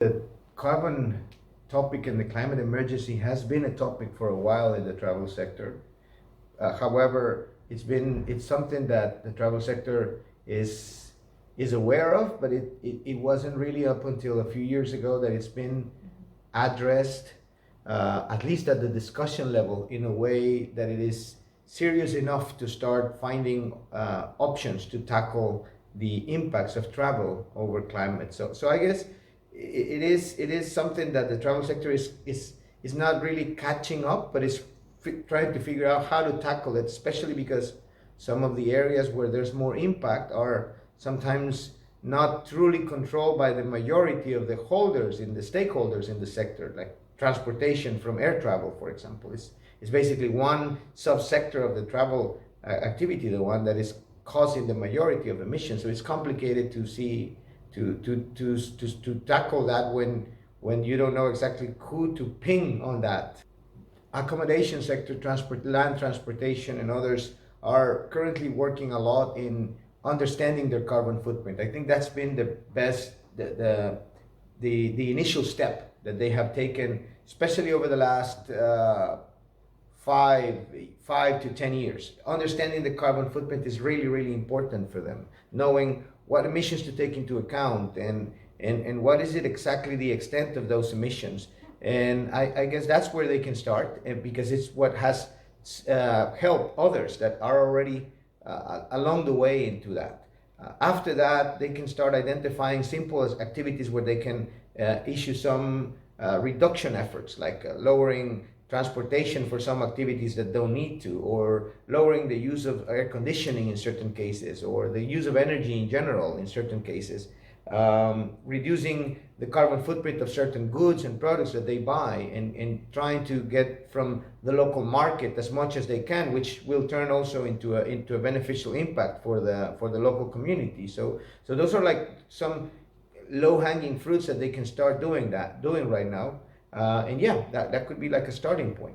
The carbon topic and the climate emergency has been a topic for a while in the travel sector. However, it's something that the travel sector is aware of, but it wasn't really up until a few years ago that it's been addressed, at least at the discussion level, in a way that it is serious enough to start finding options to tackle the impacts of travel over climate. So I guess it is something that the travel sector is not really catching up, but is trying to figure out how to tackle it, especially because some of the areas where there's more impact are sometimes not truly controlled by the majority of the holders in the stakeholders in the sector, like transportation from air travel, for example. It's basically one subsector of the travel activity, the one that is causing the majority of emissions. So it's complicated to see to tackle that when you don't know exactly who to ping on that. Accommodation sector, land transportation, and others are currently working a lot in understanding their carbon footprint. I think that's been the best, the initial step that they have taken, especially over the last 5 to 10 years. Understanding the carbon footprint is really, really important for them. Knowing what emissions to take into account and what is it exactly the extent of those emissions. And I guess that's where they can start, because it's what has helped others that are already along the way into that. After that, they can start identifying simple activities where they can issue some reduction efforts, like lowering transportation for some activities that don't need to, or lowering the use of air conditioning in certain cases, or the use of energy in general in certain cases, reducing the carbon footprint of certain goods and products that they buy, and trying to get from the local market as much as they can, which will turn also into a beneficial impact for the local community. So those are like some low-hanging fruits that they can start doing right now. And yeah, that could be like a starting point.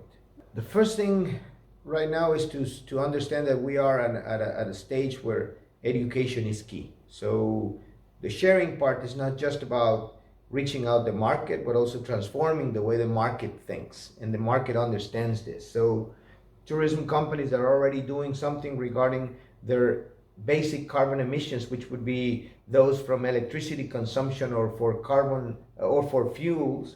The first thing right now is to understand that we are at a stage where education is key. So the sharing part is not just about reaching out the market, but also transforming the way the market thinks and the market understands this. So tourism companies that are already doing something regarding their basic carbon emissions, which would be those from electricity consumption or for carbon or for fuels,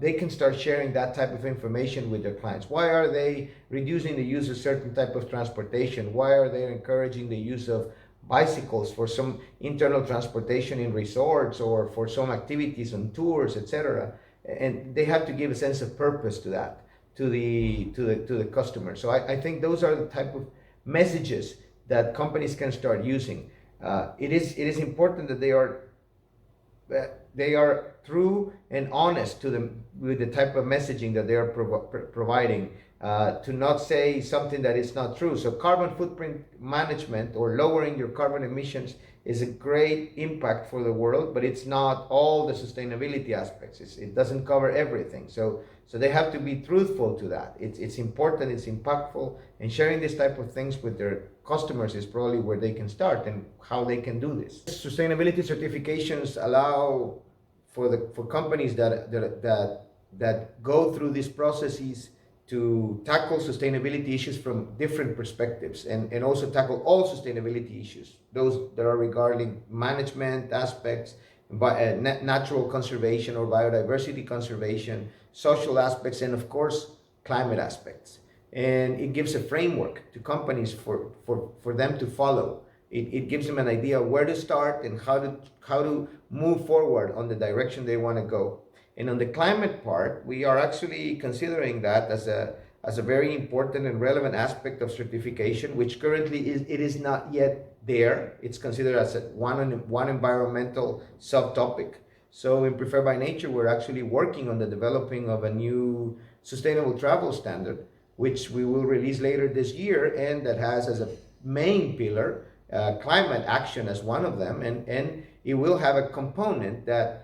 they can start sharing that type of information with their clients. Why are they reducing the use of certain type of transportation? Why are they encouraging the use of bicycles for some internal transportation in resorts or for some activities on tours, etc.? And they have to give a sense of purpose to that, to the customer. So I think those are the type of messages that companies can start using. It is important that they are true and honest to them with the type of messaging that they are providing, to not say something that is not true. So carbon footprint management, or lowering your carbon emissions, is a great impact for the world, but it's not all the sustainability aspects. It doesn't cover everything. So they have to be truthful to that. It's important, it's impactful, and sharing this type of things with their customers is probably where they can start and how they can do this. Sustainability certifications allow for companies that go through these processes to tackle sustainability issues from different perspectives, and also tackle all sustainability issues, those that are regarding management aspects, natural conservation or biodiversity conservation, social aspects, and of course climate aspects. And it gives a framework to companies for them to follow. It gives them an idea of where to start and how to move forward on the direction they want to go. And on the climate part, we are actually considering that as a very important and relevant aspect of certification, which currently is not yet there. It's considered as one environmental subtopic. So in Preferred by Nature, we're actually working on the developing of a new sustainable travel standard, which we will release later this year, and that has as a main pillar climate action as one of them, and it will have a component that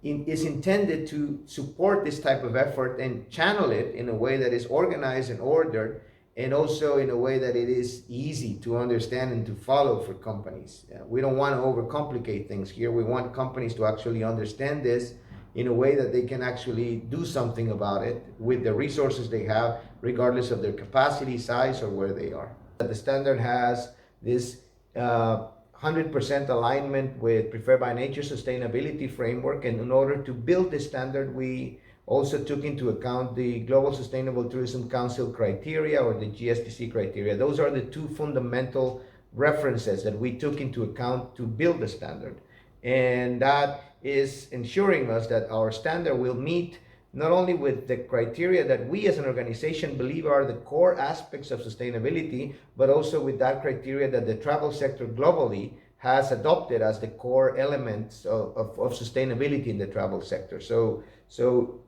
is intended to support this type of effort and channel it in a way that is organized and ordered and also in a way that it is easy to understand and to follow for companies. We don't want to overcomplicate things here. We want companies to actually understand this in a way that they can actually do something about it with the resources they have, regardless of their capacity, size, or where they are. The standard has this 100% alignment with Preferred by Nature sustainability framework, and in order to build this standard, we also took into account the Global Sustainable Tourism Council criteria, or the GSTC criteria. Those are the two fundamental references that we took into account to build the standard. And that is ensuring us that our standard will meet not only with the criteria that we as an organization believe are the core aspects of sustainability, but also with that criteria that the travel sector globally has adopted as the core elements of sustainability in the travel sector. So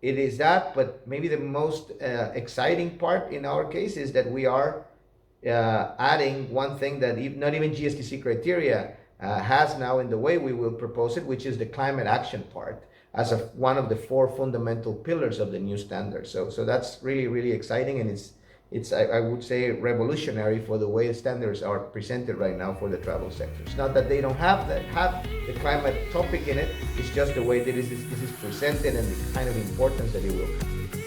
it is that, but maybe the most exciting part in our case is that we are adding one thing that not even GSTC criteria has now in the way we will propose it, which is the climate action part as one of the four fundamental pillars of the new standard. So that's really, really exciting, and it's I would say revolutionary for the way standards are presented right now for the travel sector. It's not that they don't have the climate topic in it, it's just the way that this is presented and the kind of importance that it will have.